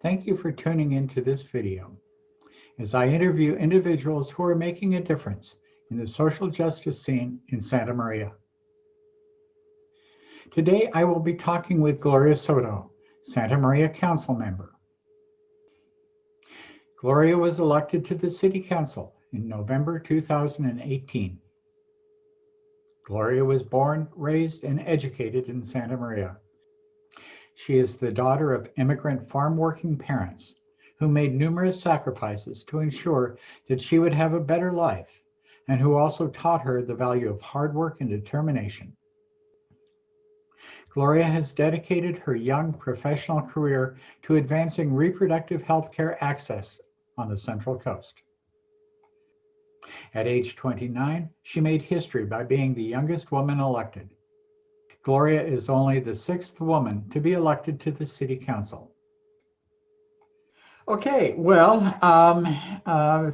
Thank you for tuning into this video as I interview individuals who are making a difference in the social justice scene in Santa Maria. Today, I will be talking with Gloria Soto, Santa Maria Councilmember. Gloria was elected to the City Council in November 2018. Gloria was born, raised, and educated in Santa Maria. She is the daughter of immigrant farm-working parents who made numerous sacrifices to ensure that she would have a better life, and who also taught her the value of hard work and determination. Gloria has dedicated her young professional career to advancing reproductive health care access on the Central Coast. At age 29, she made history by being the youngest woman elected. Gloria is only the 6th woman to be elected to the City Council. Okay, well,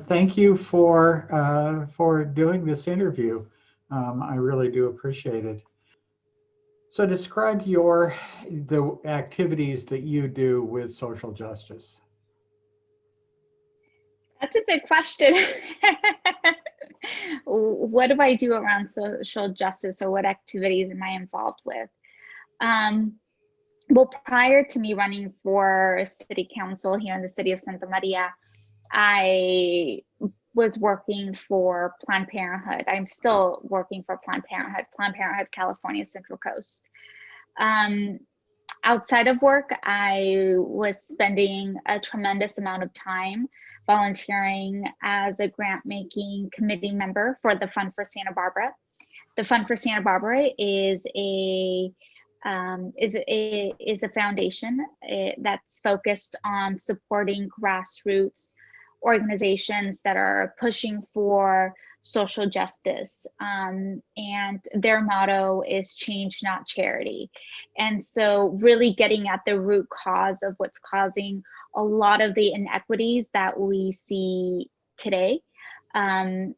thank you for doing this interview. I really do appreciate it. So describe the activities that you do with social justice. That's a big question. What do I do around social justice, or what activities am I involved with? Well, prior to me running for City Council here in the city of Santa Maria, I was working for Planned Parenthood. I'm still working for Planned Parenthood, California Central Coast. Outside of work, I was spending a tremendous amount of time volunteering as a grant-making committee member for the Fund for Santa Barbara. The Fund for Santa Barbara is a foundation that's focused on supporting grassroots organizations that are pushing for social justice, and their motto is change, not charity. And so really getting at the root cause of what's causing a lot of the inequities that we see today, and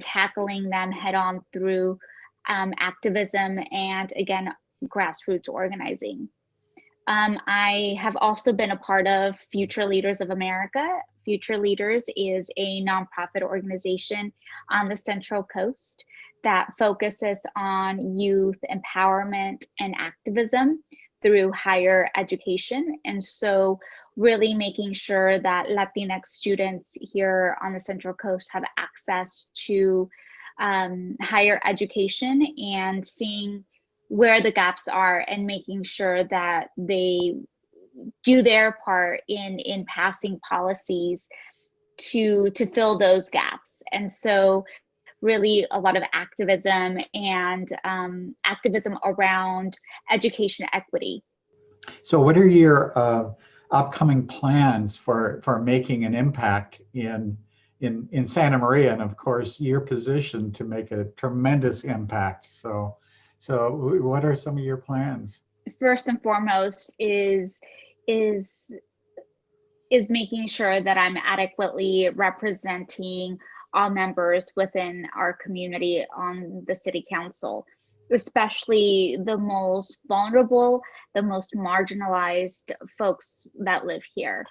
tackling them head on through activism and, again, grassroots organizing. I have also been a part of Future Leaders of America. Future Leaders is a nonprofit organization on the Central Coast that focuses on youth empowerment and activism through higher education. And so really making sure that Latinx students here on the Central Coast have access to higher education, and seeing where the gaps are and making sure that they do their part in passing policies to fill those gaps. And so really a lot of activism and activism around education equity. So what are your upcoming plans for making an impact in Santa Maria, and of course your position to make a tremendous impact? So what are some of your plans? First and foremost is making sure that I'm adequately representing all members within our community on the City Council, especially the most vulnerable, the most marginalized folks that live here.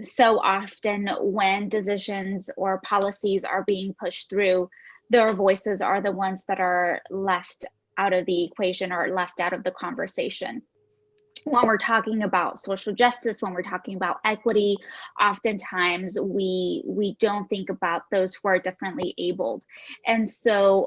So often when decisions or policies are being pushed through, their voices are the ones that are left out of the equation or left out of the conversation. When we're talking about social justice, when we're talking about equity, oftentimes we don't think about those who are differently abled. And so,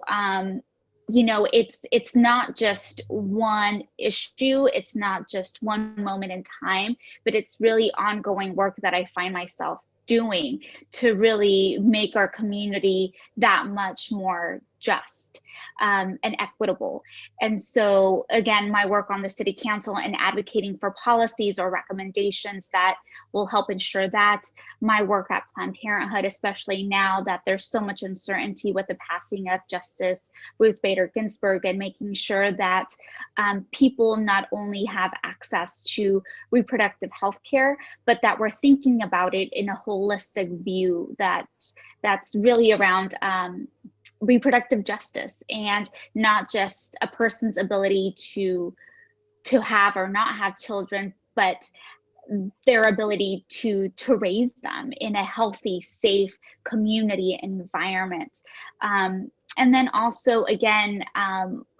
you know, it's not just one issue, it's not just one moment in time, but it's really ongoing work that I find myself doing to really make our community that much more just and equitable. And so again, my work on the City Council and advocating for policies or recommendations that will help ensure that, my work at Planned Parenthood, especially now that there's so much uncertainty with the passing of Justice Ruth Bader Ginsburg, and making sure that people not only have access to reproductive health care, but that we're thinking about it in a holistic view that's really around reproductive justice, and not just a person's ability to have or not have children, but their ability to raise them in a healthy, safe community environment. And then also, again,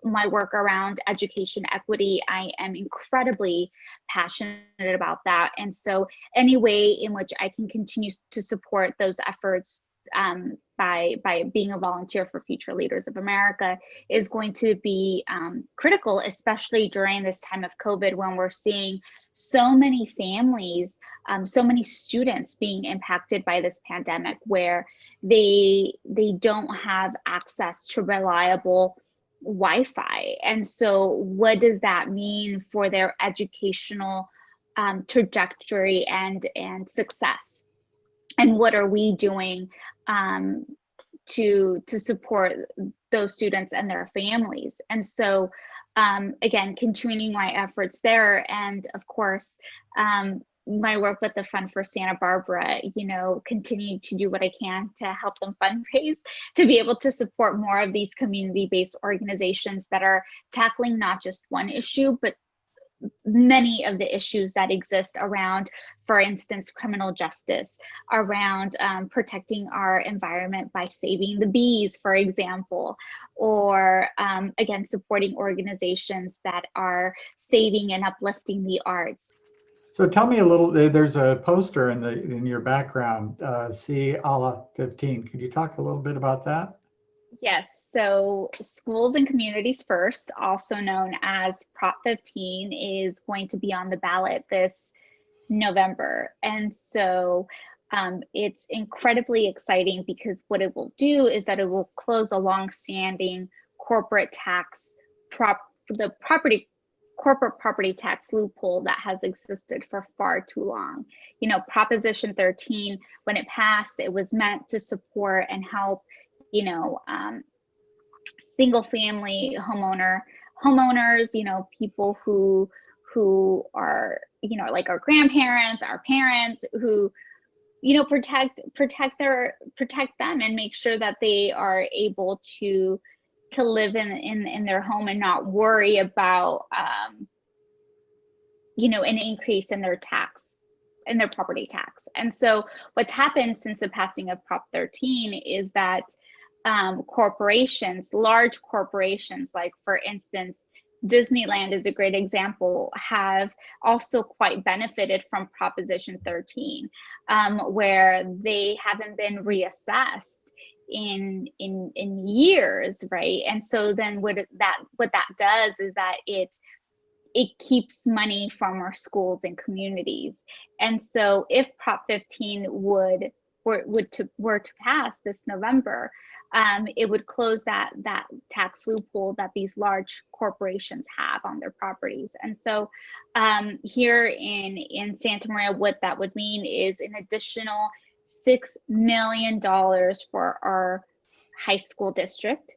my work around education equity, I am incredibly passionate about that. And so any way in which I can continue to support those efforts by being a volunteer for Future Leaders of America is going to be critical, especially during this time of COVID, when we're seeing so many families, so many students being impacted by this pandemic, where they don't have access to reliable Wi-Fi. And so what does that mean for their educational trajectory and success? And what are we doing to support those students and their families? And so again, continuing my efforts there, and of course my work with the Fund for Santa Barbara, you know, continue to do what I can to help them fundraise to be able to support more of these community-based organizations that are tackling not just one issue, but many of the issues that exist around, for instance, criminal justice, around protecting our environment by saving the bees, for example, or again, supporting organizations that are saving and uplifting the arts. So tell me a little, there's a poster in your background, See Allah 15. Could you talk a little bit about that? Yes, so Schools and Communities First, also known as Prop 15, is going to be on the ballot this November. And so it's incredibly exciting, because what it will do is that it will close a long-standing corporate tax corporate property tax loophole that has existed for far too long. You know, Proposition 13, when it passed, it was meant to support and help, you know, single family homeowners, you know, people who are, you know, like our grandparents, our parents, who, you know, protect them and make sure that they are able to live in their home and not worry about you know, an increase in their property tax. And so what's happened since the passing of Prop 13 is that corporations, large corporations, like for instance, Disneyland is a great example, have also quite benefited from Proposition 13, where they haven't been reassessed in years, right? And so then what that does is that it keeps money from our schools and communities. And so if Prop 15 were to pass this November, it would close that tax loophole that these large corporations have on their properties. And so here in Santa Maria, what that would mean is an additional $6 million for our high school district.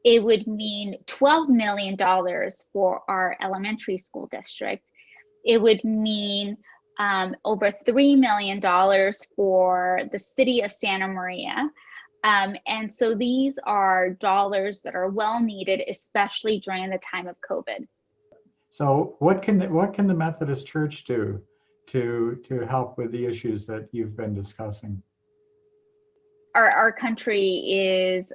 It would mean $12 million for our elementary school district. It would mean over $3 million for the city of Santa Maria. And so these are dollars that are well needed, especially during the time of COVID. So what can the Methodist Church do to help with the issues that you've been discussing? Our country is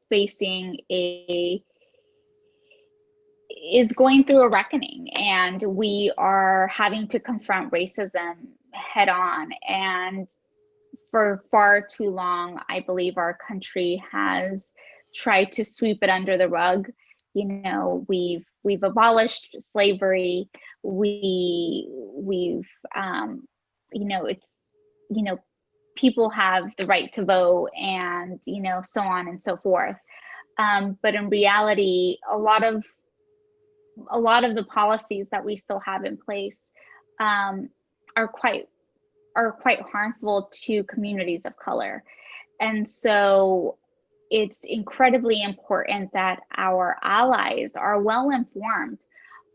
facing is going through a reckoning, and we are having to confront racism head on. And for far too long, I believe our country has tried to sweep it under the rug. You know, we've abolished slavery. We've you know, it's, you know, people have the right to vote, and, you know, so on and so forth. But in reality, a lot of the policies that we still have in place are quite harmful to communities of color. And so it's incredibly important that our allies are well informed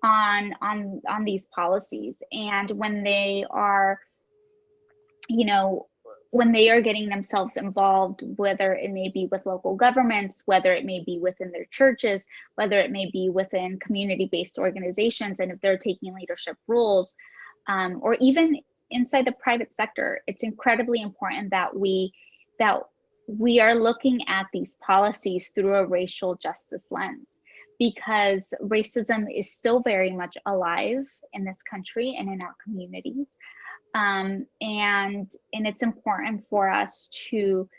on these policies, and when they are, you know, when they are getting themselves involved, whether it may be with local governments, whether it may be within their churches, whether it may be within community-based organizations, and if they're taking leadership roles, or even inside the private sector, it's incredibly important that we are looking at these policies through a racial justice lens, because racism is still very much alive in this country and in our communities. And it's important for us to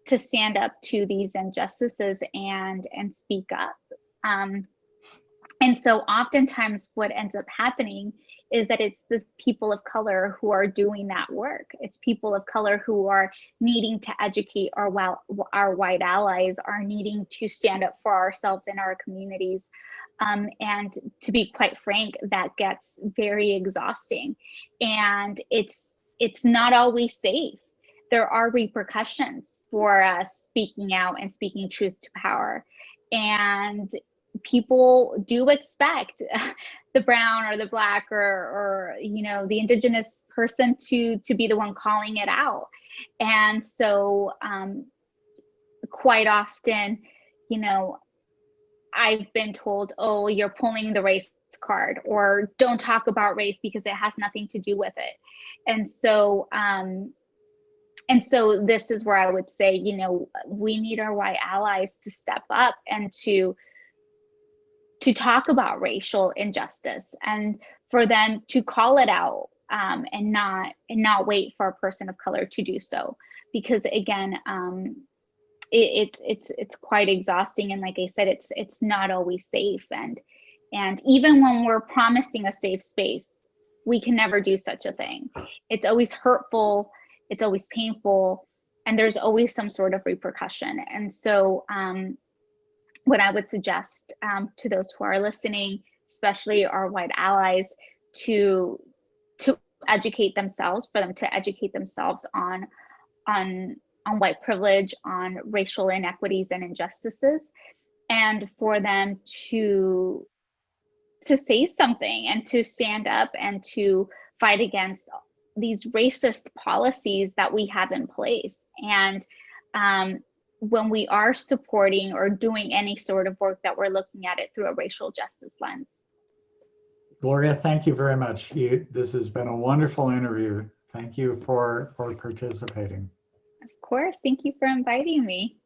stand up to these injustices and speak up. And so oftentimes what ends up happening is that it's the people of color who are doing that work. It's people of color who are needing to educate our white allies, are needing to stand up for ourselves in our communities. And to be quite frank, that gets very exhausting, and it's not always safe. There are repercussions for us speaking out and speaking truth to power. And people do expect the brown or the black or the indigenous person to be the one calling it out. And so quite often, I've been told, oh, you're pulling the race card, or don't talk about race because it has nothing to do with it. And so this is where I would say, we need our white allies to step up and to talk about racial injustice, and for them to call it out, and not wait for a person of color to do so, because again, it's quite exhausting, and like I said, it's not always safe, and even when we're promising a safe space, we can never do such a thing. It's always hurtful, it's always painful, and there's always some sort of repercussion. And so what I would suggest to those who are listening, especially our white allies, to educate themselves, for them to educate themselves on white privilege, on racial inequities and injustices, and for them to say something and to stand up and to fight against these racist policies that we have in place. And when we are supporting or doing any sort of work, that we're looking at it through a racial justice lens. Gloria, thank you very much. This has been a wonderful interview. Thank you for participating. Of course, thank you for inviting me.